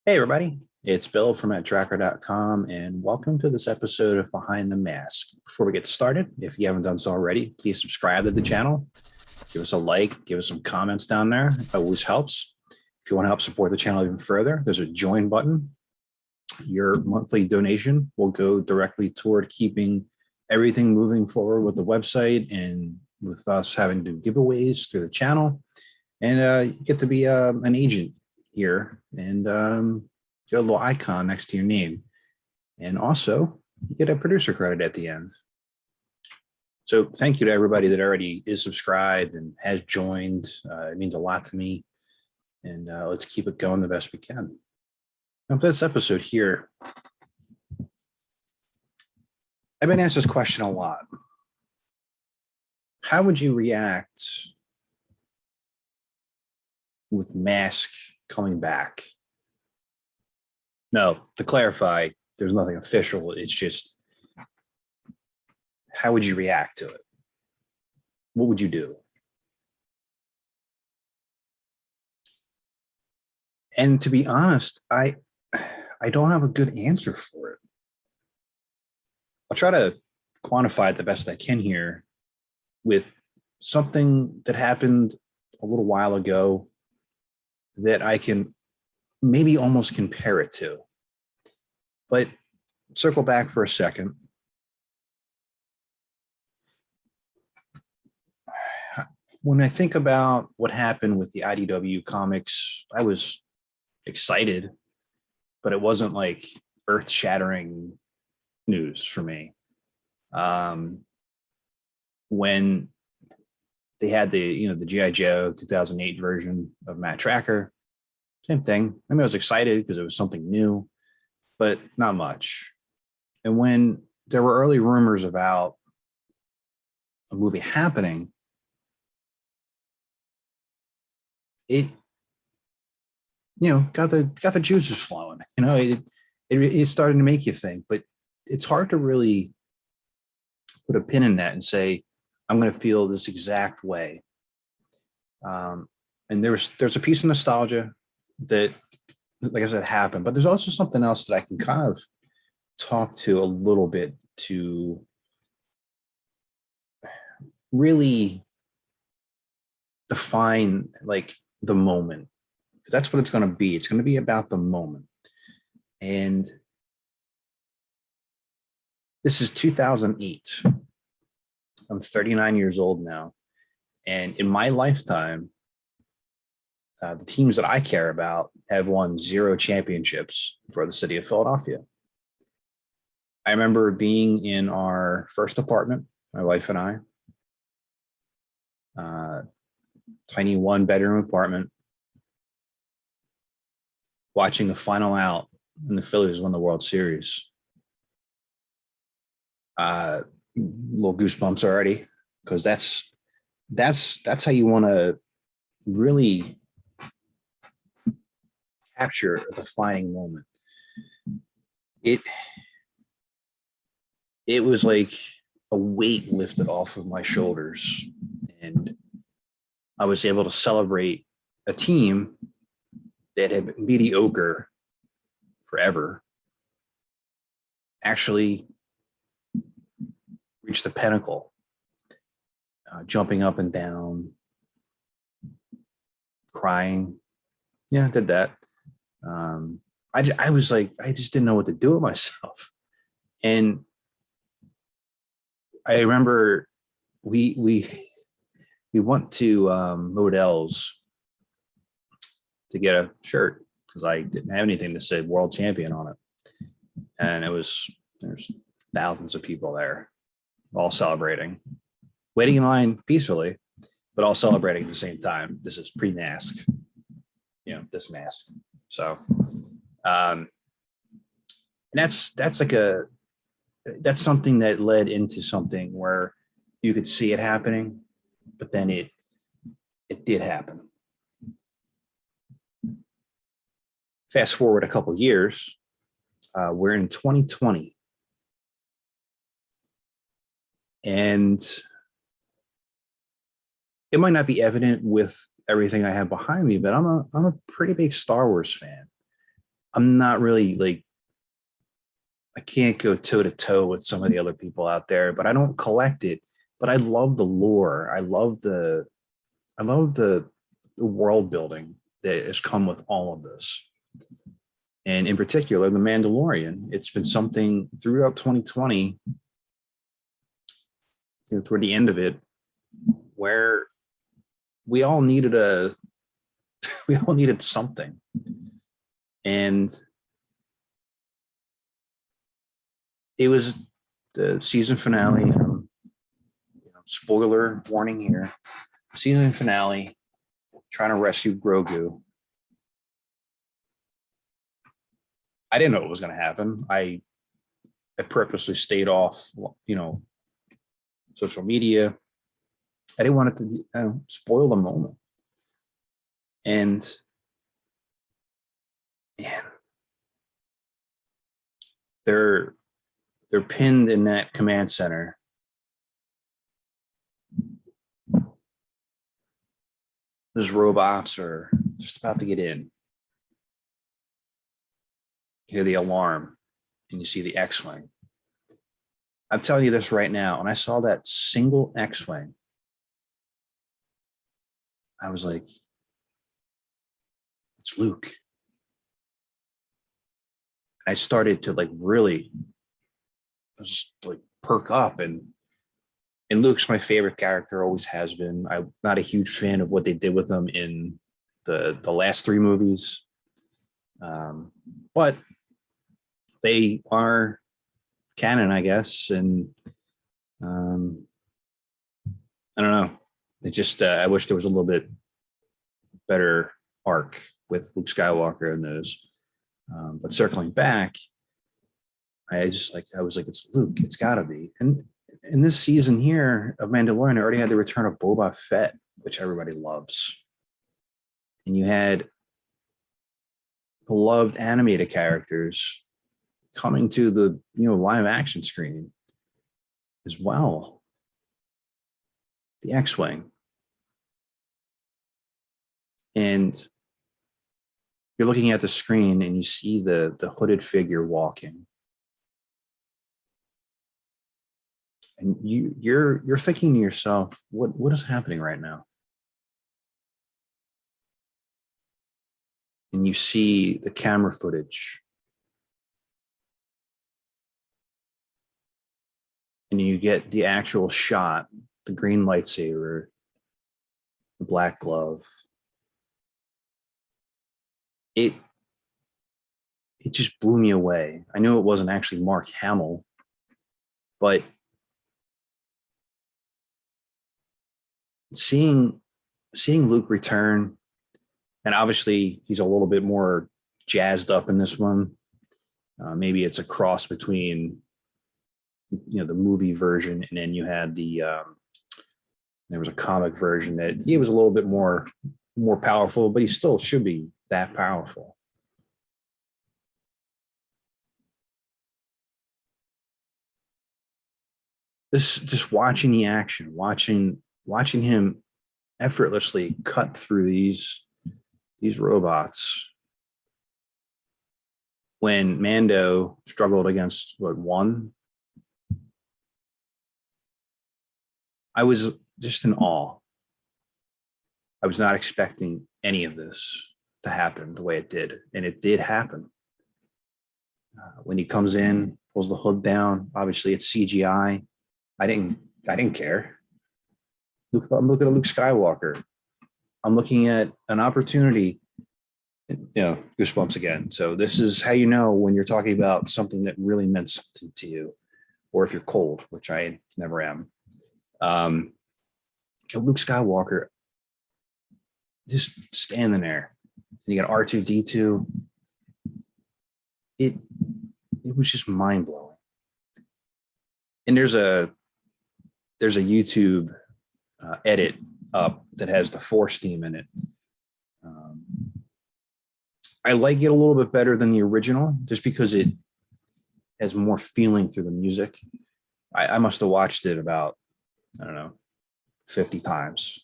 Hey, everybody. It's Bill from Matt-Trakker.com, and welcome to this episode of Behind the Mask. Before we get started, if you haven't done so already, please subscribe to the channel. Give us a like, give us some comments down there. It always helps. If you want to help support the channel even further, there's a join button. Your monthly donation will go directly toward keeping everything moving forward with the website and with us having to do giveaways through the channel. And you get to be an agent here and get a little icon next to your name. And also, you get a producer credit at the end. So thank you to everybody that already is subscribed and has joined. It means a lot to me. And let's keep it going the best we can. Now, for this episode here, I've been asked this question a lot. How would you react with M.a.s.k coming back? No, to clarify, there's nothing official. It's just, how would you react to it? What would you do? And to be honest, I don't have a good answer for it. I'll try to quantify it the best I can here with something that happened a little while ago that I can maybe almost compare it to. But circle back for a second. When I think about what happened with the IDW comics, I was excited, but it wasn't like earth-shattering news for me. When they had the G.I. Joe 2008 version of Matt-Trakker, same thing. I mean, I was excited because it was something new, but not much. And when there were early rumors about a movie happening, it got the juices flowing. It started to make you think, but it's hard to really put a pin in that and say, I'm going to feel this exact way. And there's a piece of nostalgia that, like I said, happened, but there's also something else that I can kind of talk to a little bit to really define like the moment, because that's what it's going to be. It's going to be about the moment. And this is 2008. I'm 39 years old now. And in my lifetime, the teams that I care about have won 0 championships for the city of Philadelphia. I remember being in our first apartment, my wife and I, tiny 1-bedroom apartment, watching the final out when the Phillies won the World Series. Little goosebumps already, because that's how you want to really capture a defining moment. It was like a weight lifted off of my shoulders, and I was able to celebrate a team that had been mediocre forever actually reach the pinnacle, jumping up and down, crying. Yeah, I did that. I was like, I just didn't know what to do with myself. And I remember we went to Modell's to get a shirt because I didn't have anything that said world champion on it. And there's thousands of people there, all celebrating, waiting in line peacefully, but all celebrating at the same time. This is pre-M.a.s.k, this M.a.s.k. So, and that's something that led into something where you could see it happening, but then it did happen. Fast forward a couple years, we're in 2020. And it might not be evident with everything I have behind me, but I'm a pretty big Star Wars fan. I'm not really like, I can't go toe to toe with some of the other people out there, but I don't collect it. But I love the lore. I love the world building that has come with all of this. And in particular, The Mandalorian. It's been something throughout 2020, toward the end of it, where we all needed a we all needed something. And it was the season finale. Spoiler warning here. Season finale, trying to rescue Grogu. I didn't know what was going to happen. I purposely stayed off, social media. I didn't want it to spoil the moment. And man, they're pinned in that command center. Those robots are just about to get in. You hear the alarm and you see the X-Wing. I'm telling you this right now. When I saw that single X-Wing, I was like, it's Luke. I started to really just perk up, and Luke's my favorite character, always has been. I'm not a huge fan of what they did with him in the last three movies, but they are canon, I guess. And I don't know. It just I wish there was a little bit better arc with Luke Skywalker in those. But circling back, I was like, it's Luke. It's got to be. And in this season here of Mandalorian, I already had the return of Boba Fett, which everybody loves. And you had beloved animated characters coming to the live action screen as well. The X-Wing. And you're looking at the screen and you see the hooded figure walking. And you're thinking to yourself, what is happening right now? And you see the camera footage. And you get the actual shot, the green lightsaber, the black glove. It just blew me away. I knew it wasn't actually Mark Hamill, but seeing Luke return, and obviously he's a little bit more jazzed up in this one. Maybe it's a cross between the movie version, and then you had there was a comic version that he was a little bit more powerful, but he still should be that powerful. This just watching the action, watching him effortlessly cut through these robots. When Mando struggled against one, I was just in awe. I was not expecting any of this to happen the way it did, and it did happen. When he comes in, pulls the hood down. Obviously, it's CGI. I didn't care. I'm looking at Luke Skywalker. I'm looking at an opportunity. Goosebumps again. So this is how you know when you're talking about something that really meant something to you, or if you're cold, which I never am. Luke Skywalker just standing there. And you got R2-D2. It was just mind blowing. And there's a YouTube edit up that has the Force theme in it. I like it a little bit better than the original, just because it has more feeling through the music. I must have watched it about, 50 times,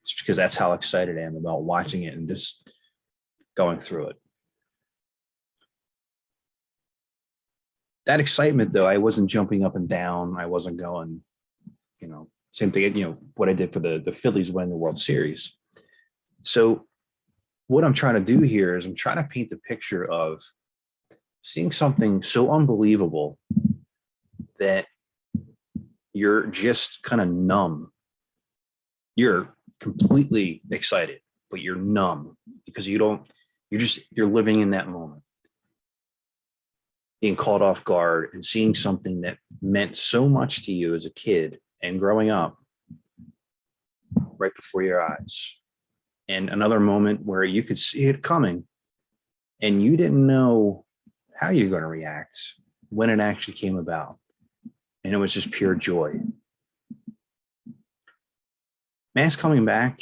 just because that's how excited I am about watching it and just going through it. that excitement, though, I wasn't jumping up and down. I wasn't going, same thing, what I did for the Phillies winning the World Series. So what I'm trying to do here is I'm trying to paint the picture of seeing something so unbelievable that you're just kind of numb. You're completely excited, but you're numb because you're living in that moment, being caught off guard and seeing something that meant so much to you as a kid and growing up right before your eyes. And another moment where you could see it coming and you didn't know how you're going to react when it actually came about. And it was just pure joy. M.a.s.k coming back,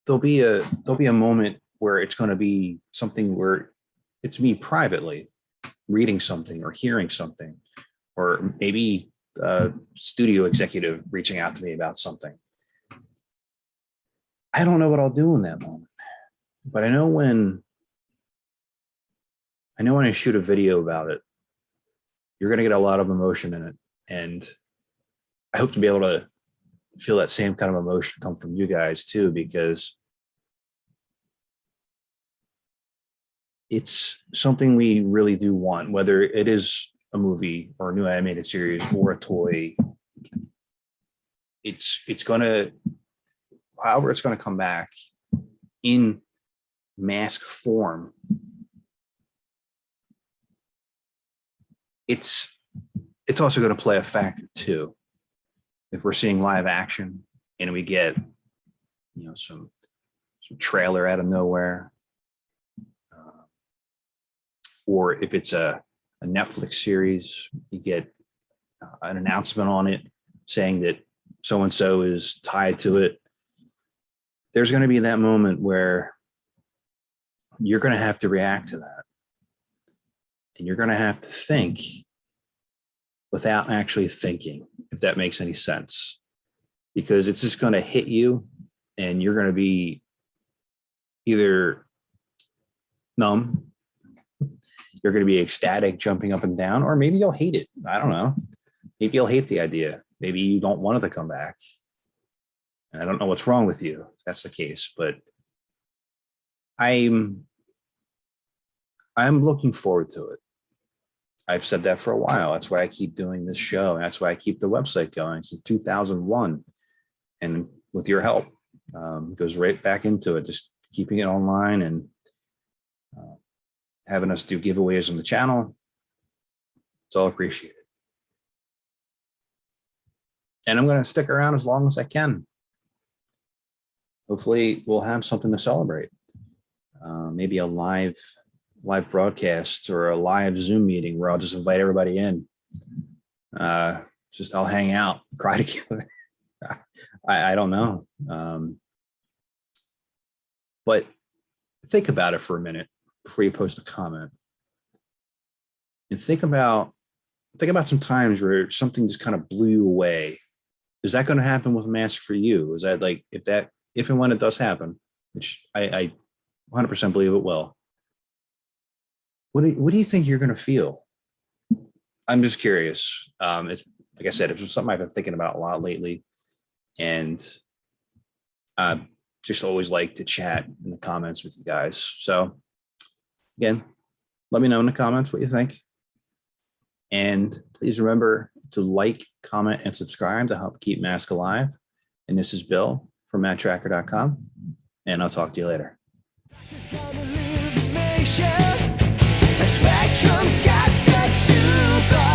there'll be a moment where it's going to be something where it's me privately reading something or hearing something, or maybe a studio executive reaching out to me about something. I don't know what I'll do in that moment, but I know when I shoot a video about it, you're going to get a lot of emotion in it. And I hope to be able to feel that same kind of emotion come from you guys too, because it's something we really do want, whether it is a movie or a new animated series or a toy. It's going to, however it's going to come back in M.a.s.k form, it's also going to play a factor too. If we're seeing live action and we get, some trailer out of nowhere, or if it's a Netflix series, you get an announcement on it saying that so-and-so is tied to it. There's going to be that moment where you're going to have to react to that. And you're going to have to think without actually thinking, if that makes any sense, because it's just going to hit you and you're going to be either numb, you're going to be ecstatic, jumping up and down, or maybe you'll hate it. I don't know. Maybe you'll hate the idea. Maybe you don't want it to come back. And I don't know what's wrong with you if that's the case, but I'm looking forward to it. I've said that for a while. That's why I keep doing this show. And that's why I keep the website going since 2001. And with your help, goes right back into it, just keeping it online and having us do giveaways on the channel. It's all appreciated. And I'm going to stick around as long as I can. Hopefully we'll have something to celebrate. Maybe a live broadcast or a live Zoom meeting where I'll just invite everybody in. I'll hang out, cry together. I don't know. But think about it for a minute before you post a comment. And think about some times where something just kind of blew you away. Is that going to happen with M.a.s.k for you? Is that like, if and when it does happen, which I 100% believe it will, what do you think you're going to feel? I'm just curious. It's like I said, it's something I've been thinking about a lot lately, and just always like to chat in the comments with you guys. So again, let me know in the comments what you think, and please remember to like, comment, and subscribe to help keep M.a.s.k alive. And this is Bill from Matt-Trakker.com, and I'll talk to you later. Spectrum's got such supervision.